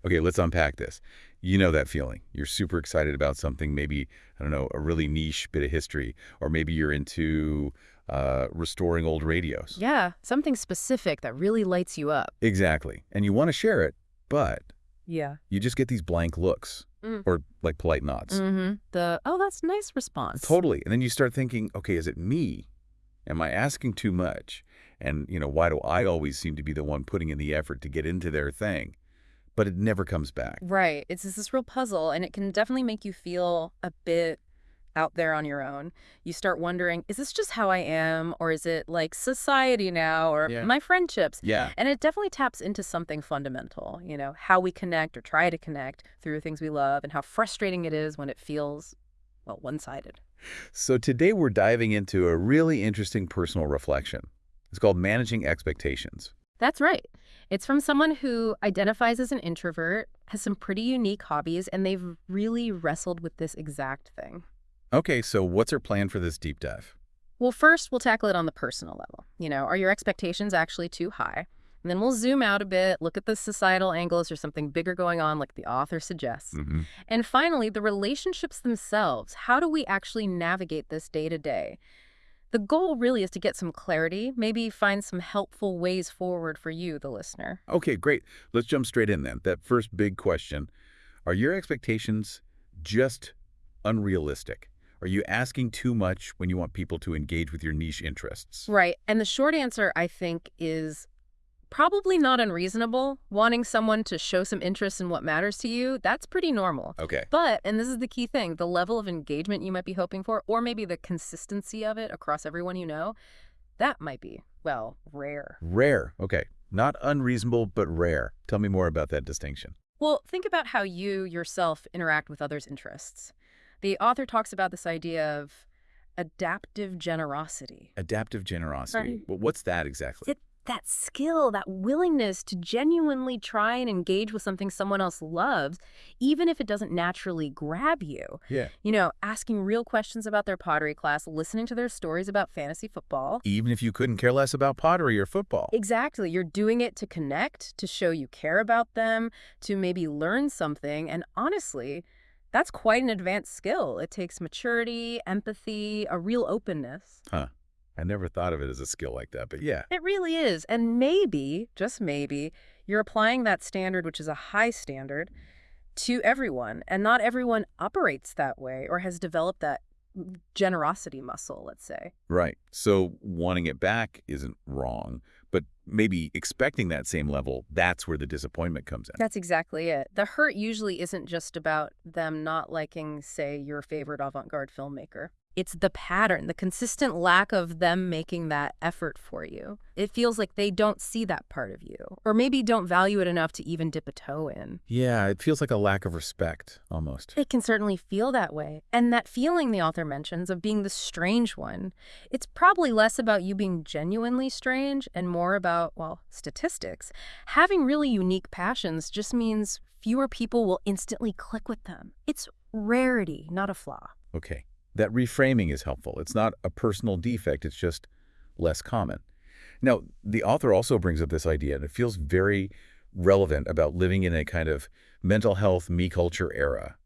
Okay, let's unpack this. You know that feeling. You're super excited about something, maybe, I don't know, a really niche bit of history, or maybe you're into restoring old radios. Yeah, something specific that really lights you up. Exactly. And you want to share it, but Yeah. you just get these blank looks Mm. or like polite nods. Mm-hmm. Oh, that's a nice response. Totally. And then you start thinking, okay, is it me? Am I asking too much? And, why do I always seem to be the one putting in the effort to get into their thing? But it never comes back. Right. It's just this real puzzle, and it can definitely make you feel a bit out there on your own. You start wondering, is this just how I am, or is it like society now, or Yeah. my friendships? Yeah. And it definitely taps into something fundamental, how we connect or try to connect through things we love, and how frustrating it is when it feels, well, one-sided. So today we're diving into a really interesting personal reflection. It's called managing expectations. That's right. It's from someone who identifies as an introvert, has some pretty unique hobbies, and they've really wrestled with this exact thing. Okay, so what's our plan for this deep dive? Well, first, we'll tackle it on the personal level. Are your expectations actually too high? And then we'll zoom out a bit, look at the societal angle. Is there something bigger going on, like the author suggests? Hmm. And finally, the relationships themselves. How do we actually navigate this day to day? The goal really is to get some clarity, maybe find some helpful ways forward for you, the listener. Okay, great. Let's jump straight in then. That first big question, are your expectations just unrealistic? Are you asking too much when you want people to engage with your niche interests? Right. And the short answer, I think, is probably not unreasonable. Wanting someone to show some interest in what matters to you, that's pretty normal. Okay. But, and this is the key thing, the level of engagement you might be hoping for, or maybe the consistency of it across everyone you know, that might be, well, rare. Rare. Okay. Not unreasonable, but rare. Tell me more about that distinction. Well, think about how you yourself interact with others' interests. The author talks about this idea of adaptive generosity. Adaptive generosity. Right. Well, what's that exactly? That skill, that willingness to genuinely try and engage with something someone else loves, even if it doesn't naturally grab you. Yeah. Asking real questions about their pottery class, listening to their stories about fantasy football. Even if you couldn't care less about pottery or football. Exactly. You're doing it to connect, to show you care about them, to maybe learn something. And honestly, that's quite an advanced skill. It takes maturity, empathy, a real openness. Huh. I never thought of it as a skill like that, but yeah. It really is. And maybe, just maybe, you're applying that standard, which is a high standard, to everyone. And not everyone operates that way or has developed that generosity muscle, let's say. Right. So wanting it back isn't wrong, but maybe expecting that same level, that's where the disappointment comes in. That's exactly it. The hurt usually isn't just about them not liking, say, your favorite avant-garde filmmaker. It's the pattern, the consistent lack of them making that effort for you. It feels like they don't see that part of you, or maybe don't value it enough to even dip a toe in. Yeah, it feels like a lack of respect, almost. It can certainly feel that way. And that feeling the author mentions of being the strange one, it's probably less about you being genuinely strange and more about, well, statistics. Having really unique passions just means fewer people will instantly click with them. It's rarity, not a flaw. Okay. That reframing is helpful. It's not a personal defect, it's just less common. Now, the author also brings up this idea, and it feels very relevant about living in a kind of mental health, me culture era.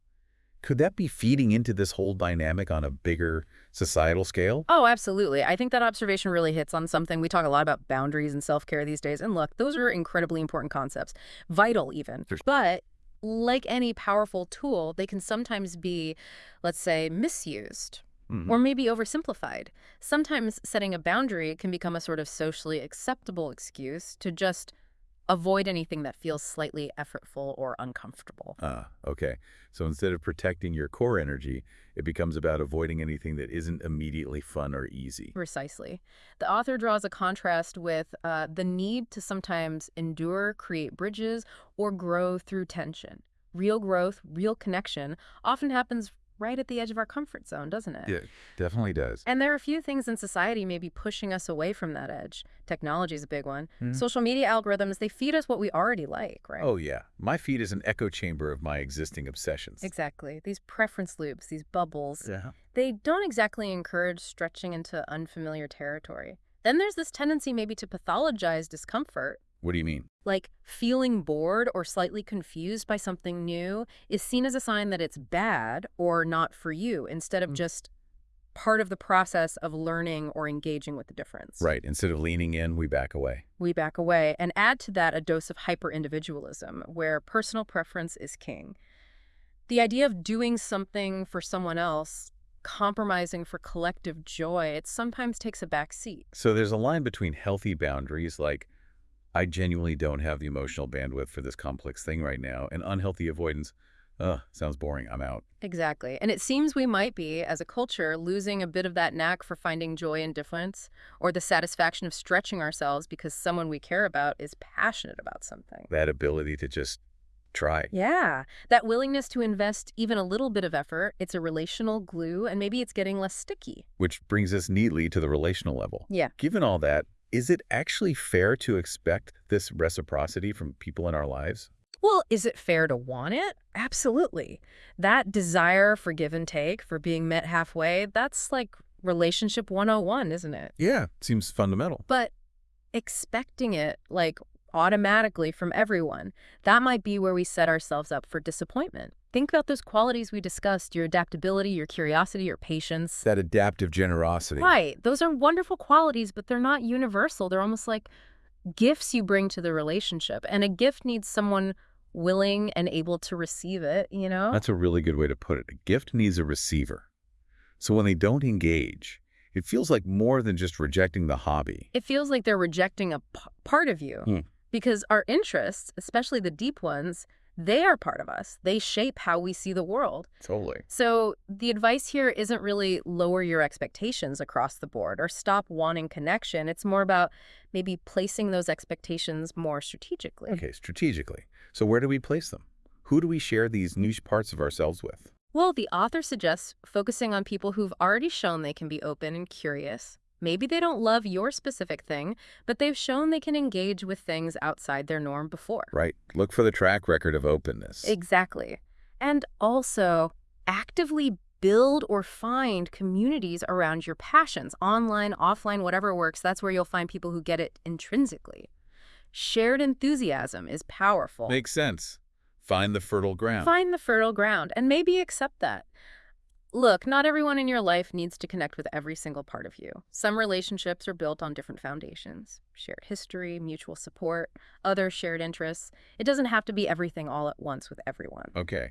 Could that be feeding into this whole dynamic on a bigger societal scale? Oh, absolutely. I think that observation really hits on something. We talk a lot about boundaries and self-care these days. And look, those are incredibly important concepts, vital even. Sure. But like any powerful tool, they can sometimes be, let's say, misused or maybe oversimplified. Sometimes setting a boundary can become a sort of socially acceptable excuse to just avoid anything that feels slightly effortful or uncomfortable. Okay. So instead of protecting your core energy, it becomes about avoiding anything that isn't immediately fun or easy. Precisely. The author draws a contrast with the need to sometimes endure, create bridges, or grow through tension. Real growth, real connection often happens right at the edge of our comfort zone, doesn't it? Yeah, definitely does. And there are a few things in society maybe pushing us away from that edge. Technology is a big one. Social media algorithms, they feed us what we already like, right? Oh, yeah. My feed is an echo chamber of my existing obsessions. Exactly. These preference loops, these bubbles, Yeah. they don't exactly encourage stretching into unfamiliar territory. Then there's this tendency maybe to pathologize discomfort. What do you mean? Like, feeling bored or slightly confused by something new is seen as a sign that it's bad or not for you, instead of just part of the process of learning or engaging with the difference. Right. Instead of leaning in, we back away. We back away and add to that a dose of hyper-individualism, where personal preference is king. The idea of doing something for someone else, compromising for collective joy, it sometimes takes a back seat. So there's a line between healthy boundaries, like, I genuinely don't have the emotional bandwidth for this complex thing right now, and unhealthy avoidance. Sounds boring. I'm out. Exactly. And it seems we might be, as a culture, losing a bit of that knack for finding joy in difference, or the satisfaction of stretching ourselves because someone we care about is passionate about something. That ability to just try. Yeah, that willingness to invest even a little bit of effort, it's a relational glue, and maybe it's getting less sticky. Which brings us neatly to the relational level. Yeah. Given all that, is it actually fair to expect this reciprocity from people in our lives? Well, is it fair to want it? Absolutely. That desire for give and take, for being met halfway, that's like relationship 101, isn't it? Yeah, seems fundamental. But expecting it, like, automatically from everyone, that might be where we set ourselves up for disappointment. Think about those qualities we discussed, your adaptability, your curiosity, your patience. That adaptive generosity. Right. Those are wonderful qualities, but they're not universal. They're almost like gifts you bring to the relationship. And a gift needs someone willing and able to receive it, you know? That's a really good way to put it. A gift needs a receiver. So when they don't engage, it feels like more than just rejecting the hobby. It feels like they're rejecting a part of you. Because our interests, especially the deep ones, they are part of us. They shape how we see the world. Totally. So the advice here isn't really lower your expectations across the board or stop wanting connection. It's more about maybe placing those expectations more strategically. Okay, strategically. So where do we place them? Who do we share these niche parts of ourselves with? Well, the author suggests focusing on people who've already shown they can be open and curious. Maybe they don't love your specific thing, but they've shown they can engage with things outside their norm before. Right. Look for the track record of openness. Exactly. And also, actively build or find communities around your passions, online, offline, whatever works. That's where you'll find people who get it intrinsically. Shared enthusiasm is powerful. Makes sense. Find the fertile ground. Find the fertile ground and maybe accept that. Look, not everyone in your life needs to connect with every single part of you. Some relationships are built on different foundations. Shared history, mutual support, other shared interests. It doesn't have to be everything all at once with everyone. Okay.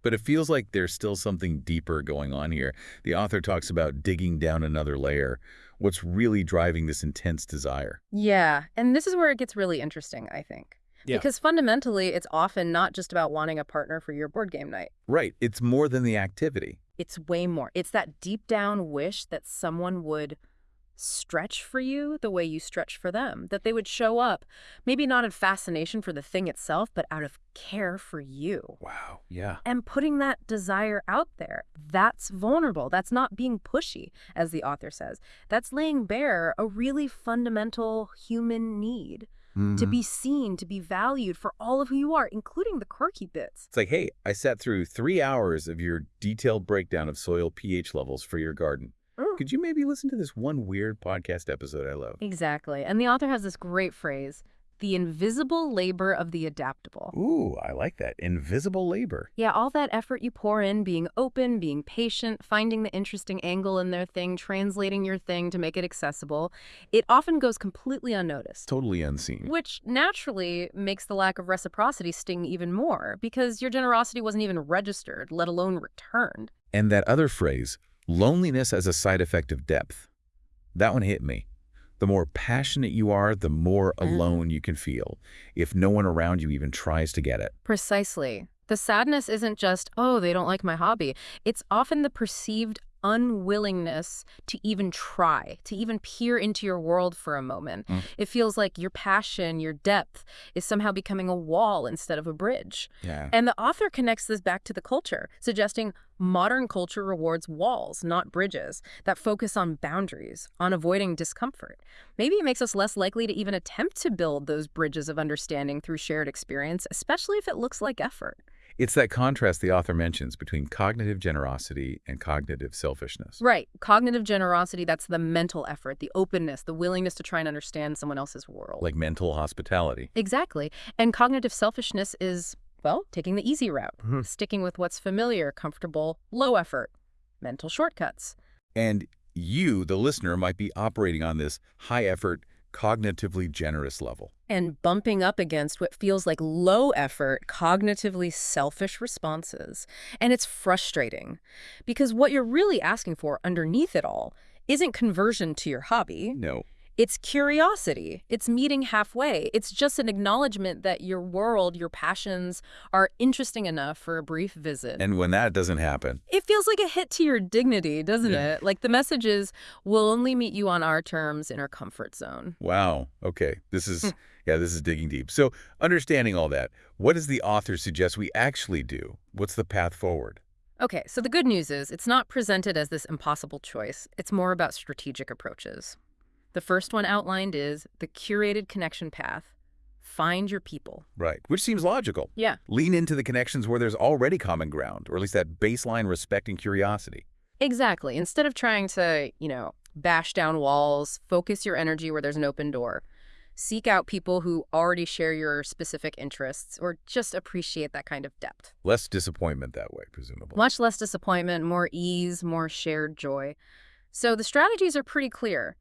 But it feels like there's still something deeper going on here. The author talks about digging down another layer. What's really driving this intense desire? Yeah, and this is where it gets really interesting, I think. Yeah. Because fundamentally, it's often not just about wanting a partner for your board game night. Right. It's more than the activity. It's way more. It's that deep down wish that someone would stretch for you the way you stretch for them, that they would show up, maybe not in fascination for the thing itself, but out of care for you. Wow. Yeah. And putting that desire out there, that's vulnerable. That's not being pushy, as the author says. That's laying bare a really fundamental human need. To be seen, to be valued for all of who you are, including the quirky bits. It's like, hey, I sat through 3 hours of your detailed breakdown of soil pH levels for your garden. Could you maybe listen to this one weird podcast episode I love? Exactly. And the author has this great phrase, the invisible labor of the adaptable. Ooh, I like that. Invisible labor. Yeah, all that effort you pour in, being open, being patient, finding the interesting angle in their thing, translating your thing to make it accessible, it often goes completely unnoticed. Totally unseen. Which naturally makes the lack of reciprocity sting even more, because your generosity wasn't even registered, let alone returned. And that other phrase, loneliness as a side effect of depth, that one hit me. The more passionate you are, the more alone you can feel, if no one around you even tries to get it. Precisely. The sadness isn't just, oh, they don't like my hobby. It's often the perceived unwillingness to even try, to even peer into your world for a moment. It feels like your passion, your depth, is somehow becoming a wall instead of a bridge. Yeah. And the author connects this back to the culture, suggesting modern culture rewards walls, not bridges, that focus on boundaries, on avoiding discomfort. Maybe it makes us less likely to even attempt to build those bridges of understanding through shared experience, especially if it looks like effort. It's that contrast the author mentions between cognitive generosity and cognitive selfishness. Right. Cognitive generosity, that's the mental effort, the openness, the willingness to try and understand someone else's world. Like mental hospitality. Exactly. And cognitive selfishness is, well, taking the easy route, Mhm. sticking with what's familiar, comfortable, low effort, mental shortcuts. And you, the listener, might be operating on this high-effort, cognitively generous level. And bumping up against what feels like low effort, cognitively selfish responses. And it's frustrating because what you're really asking for underneath it all isn't conversion to your hobby. No. It's curiosity. It's meeting halfway. It's just an acknowledgement that your world, your passions are interesting enough for a brief visit. And when that doesn't happen, It feels like a hit to your dignity, doesn't Yeah. it? Like the message is, we'll only meet you on our terms in our comfort zone. wow, okay, this is digging deep. So understanding all that, what does the author suggest we actually do? What's the path forward? Okay, so the good news is it's not presented as this impossible choice. It's more about strategic approaches. The first one outlined is the curated connection path. Find your people. Right, which seems logical. Yeah. Lean into the connections where there's already common ground, or at least that baseline respect and curiosity. Exactly. Instead of trying to, bash down walls, focus your energy where there's an open door. Seek out people who already share your specific interests or just appreciate that kind of depth. Less disappointment that way, presumably. Much less disappointment, more ease, more shared joy. So the strategies are pretty clear.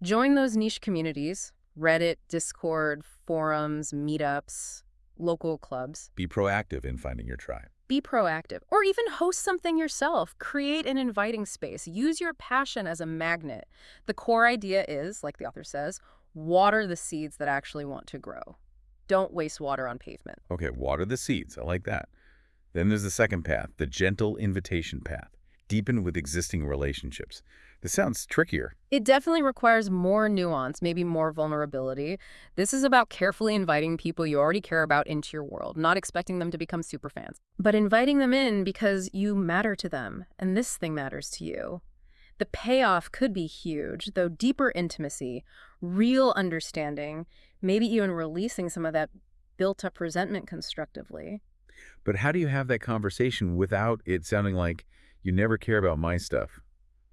Join those niche communities, Reddit, Discord, forums, meetups, local clubs. Be proactive in finding your tribe. Be proactive, or even host something yourself. Create an inviting space. Use your passion as a magnet. The core idea is, like the author says, water the seeds that actually want to grow. Don't waste water on pavement. Okay, water the seeds. I like that. Then there's the second path, the gentle invitation path. Deepen with existing relationships. This sounds trickier. It definitely requires more nuance, maybe more vulnerability. This is about carefully inviting people you already care about into your world, not expecting them to become superfans, but inviting them in because you matter to them, and this thing matters to you. The payoff could be huge, though deeper intimacy, real understanding, maybe even releasing some of that built-up resentment constructively. But how do you have that conversation without it sounding like you never care about my stuff?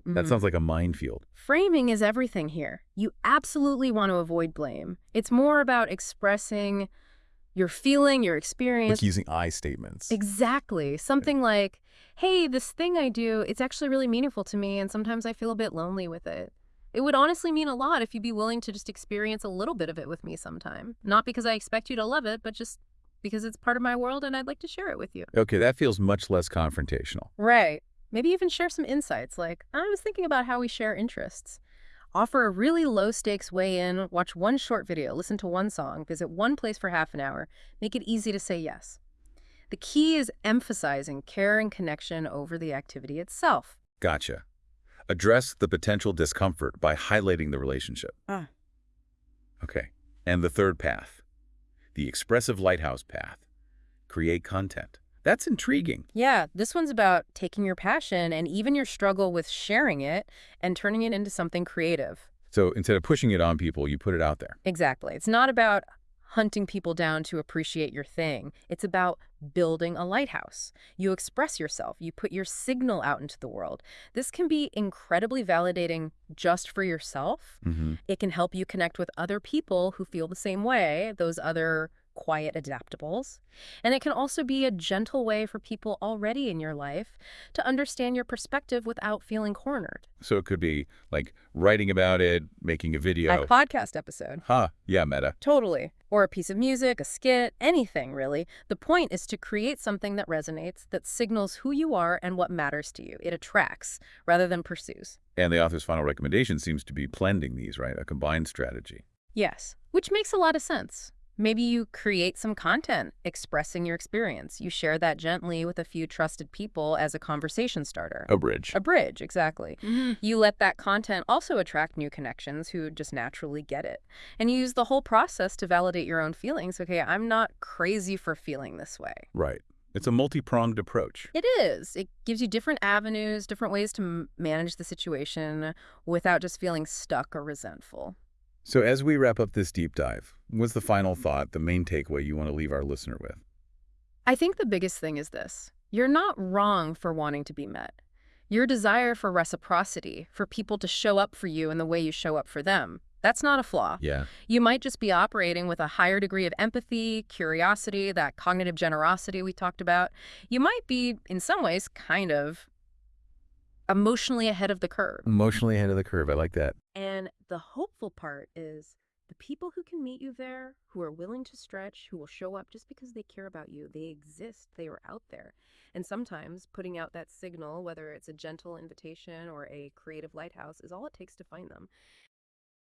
That sounds like a minefield. Framing is everything here. You absolutely want to avoid blame. It's more about expressing your feeling, your experience. Like using I statements. Exactly. Something like, hey, this thing I do, it's actually really meaningful to me, and sometimes I feel a bit lonely with it. It would honestly mean a lot if you'd be willing to just experience a little bit of it with me sometime. Not because I expect you to love it, but just because it's part of my world and I'd like to share it with you. Okay, that feels much less confrontational. Right. Maybe even share some insights like, I was thinking about how we share interests. Offer a really low-stakes way in, watch one short video, listen to one song, visit one place for half an hour. Make it easy to say yes. The key is emphasizing care and connection over the activity itself. Gotcha. Address the potential discomfort by highlighting the relationship. Okay. And the third path, the expressive lighthouse path. Create content. That's intriguing. Yeah, this one's about taking your passion and even your struggle with sharing it and turning it into something creative. So instead of pushing it on people, you put it out there. Exactly. It's not about hunting people down to appreciate your thing. It's about building a lighthouse. You express yourself. You put your signal out into the world. This can be incredibly validating just for yourself. It can help you connect with other people who feel the same way, those other quiet adaptables. And it can also be a gentle way for people already in your life to understand your perspective without feeling cornered. So it could be like writing about it, making a video. Like a podcast episode. Yeah, meta. Totally. Or a piece of music, a skit, anything really. The point is to create something that resonates, that signals who you are and what matters to you. It attracts rather than pursues. And the author's final recommendation seems to be blending these, right? A combined strategy. Yes, which makes a lot of sense. Maybe you create some content expressing your experience. You share that gently with a few trusted people as a conversation starter. A bridge. A bridge, exactly. You let that content also attract new connections who just naturally get it. And you use the whole process to validate your own feelings. Okay, I'm not crazy for feeling this way. Right. It's a multi-pronged approach. It is. It gives you different avenues, different ways to manage the situation without just feeling stuck or resentful. So as we wrap up this deep dive, what's the final thought, the main takeaway you want to leave our listener with? I think the biggest thing is this. You're not wrong for wanting to be met. Your desire for reciprocity, for people to show up for you in the way you show up for them, that's not a flaw. Yeah. You might just be operating with a higher degree of empathy, curiosity, that cognitive generosity we talked about. You might be, in some ways, kind of emotionally ahead of the curve. Emotionally ahead of the curve. I like that. And the hopeful part is the people who can meet you there, who are willing to stretch, who will show up just because they care about you, they exist, they are out there. And sometimes putting out that signal, whether it's a gentle invitation or a creative lighthouse, is all it takes to find them.